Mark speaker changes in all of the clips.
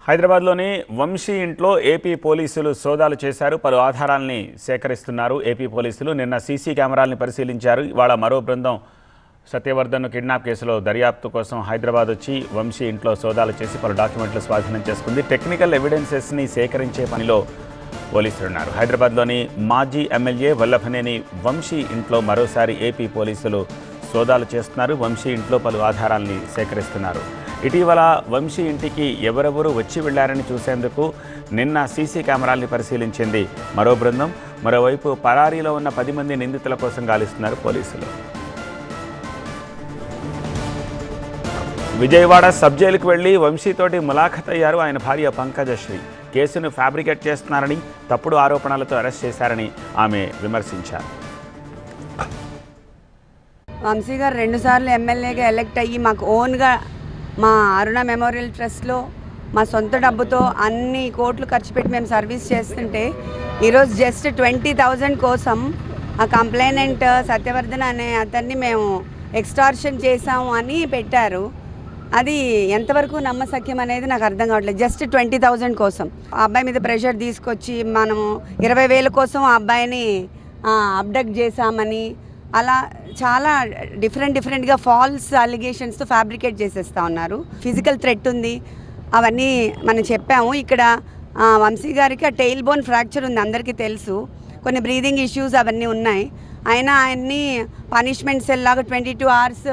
Speaker 1: హైదరాబాద్లోని వంశీ ఇంట్లో ఏపీ పోలీసులు సోదాలు చేశారు. పలు ఆధారాల్ని సేకరిస్తున్నారు. ఏపీ పోలీసులు నిన్న సీసీ కెమెరాల్ని పరిశీలించారు. ఇవాళ మరో బృందం సత్యవర్ధన్ కిడ్నాప్ కేసులో దర్యాప్తు కోసం హైదరాబాద్ వచ్చి వంశీ ఇంట్లో సోదాలు చేసి పలు డాక్యుమెంట్లు స్వాధీనం చేసుకుంది. టెక్నికల్ ఎవిడెన్సెస్ని సేకరించే పనిలో పోలీసులున్నారు. హైదరాబాద్లోని మాజీ ఎమ్మెల్యే వల్లభనేని వంశీ ఇంట్లో మరోసారి ఏపీ పోలీసులు సోదాలు చేస్తున్నారు. వంశీ ఇంట్లో పలు ఆధారాల్ని సేకరిస్తున్నారు. ఇటీవల వంశీ ఇంటికి ఎవరెవరు వచ్చి వెళ్లారని చూసేందుకు నిన్న సీసీ కెమెరాల్ని పరిశీలించింది మరో బృందం. మరోవైపు పరారీలో ఉన్న 10 మంది నిందితుల కోసం గాలిస్తున్నారు పోలీసులు. విజయవాడ సబ్ జైలుకు వెళ్లి వంశీతోటి ములాఖత్ అయ్యారు ఆయన భార్య పంకజశ్రీ. కేసును ఫ్యాబ్రికేట్ చేస్తున్నారని, తప్పుడు ఆరోపణలతో అరెస్ట్ చేశారని ఆమె విమర్శించారు.
Speaker 2: వంశీ గారు 2 సార్లు ఎమ్మెల్యేగా ఎలక్ట్ అయ్యి మాకు ఓన్గా మా అరుణ మెమోరియల్ ట్రస్ట్లో మా సొంత డబ్బుతో అన్ని కోట్లు ఖర్చు పెట్టి మేము సర్వీస్ చేస్తుంటే ఈరోజు జస్ట్ 20,000 కోసం ఆ కంప్లైనెంట్ సత్యవర్ధన్ అనే అతన్ని మేము ఎక్స్టార్షన్ చేసాము అని పెట్టారు. అది ఎంతవరకు నమ్మసక్యం అనేది నాకు అర్థం కావట్లేదు. జస్ట్ 20,000 కోసం ఆ అబ్బాయి మీద ప్రెషర్ తీసుకొచ్చి మనము 20,000 కోసం ఆ అబ్బాయిని అబ్డక్ట్ చేశామని అలా చాలా డిఫరెంట్గా ఫాల్స్ అలిగేషన్స్తో ఫ్యాబ్రికేట్ చేసేస్తూ ఉన్నారు. ఫిజికల్ థ్రెట్ ఉంది, అవన్నీ మనం చెప్పాము. ఇక్కడ వంశీ గారికి ఆ టెయిల్ బోన్ ఫ్రాక్చర్ ఉంది, అందరికీ తెలుసు. కొన్ని బ్రీదింగ్ ఇష్యూస్ అవన్నీ ఉన్నాయి. అయినా ఆయన్ని పనిష్మెంట్ సెల్ లాగా 22 అవర్స్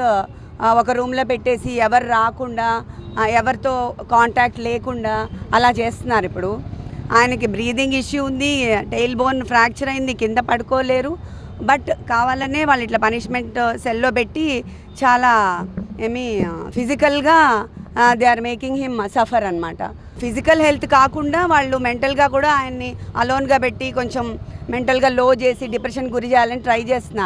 Speaker 2: ఒక రూమ్లో పెట్టేసి ఎవరు రాకుండా, ఎవరితో కాంటాక్ట్ లేకుండా అలా చేస్తున్నారు. ఇప్పుడు ఆయనకి బ్రీదింగ్ ఇష్యూ ఉంది, టెయిల్ బోన్ ఫ్రాక్చర్ అయింది, కింద పడుకోలేరు. బట్ కావాలనే వాళ్ళు ఇట్లా పనిష్మెంట్ సెల్లో పెట్టి చాలా ఫిజికల్గా they are making him suffer అనమాట. ఫిజికల్ హెల్త్ కాకుండా వాళ్ళు మెంటల్గా కూడా ఆయన్ని అలోన్గా పెట్టి కొంచెం మెంటల్గా లో చేసి డిప్రెషన్ గురి చేయాలని ట్రై చేస్తున్నారు.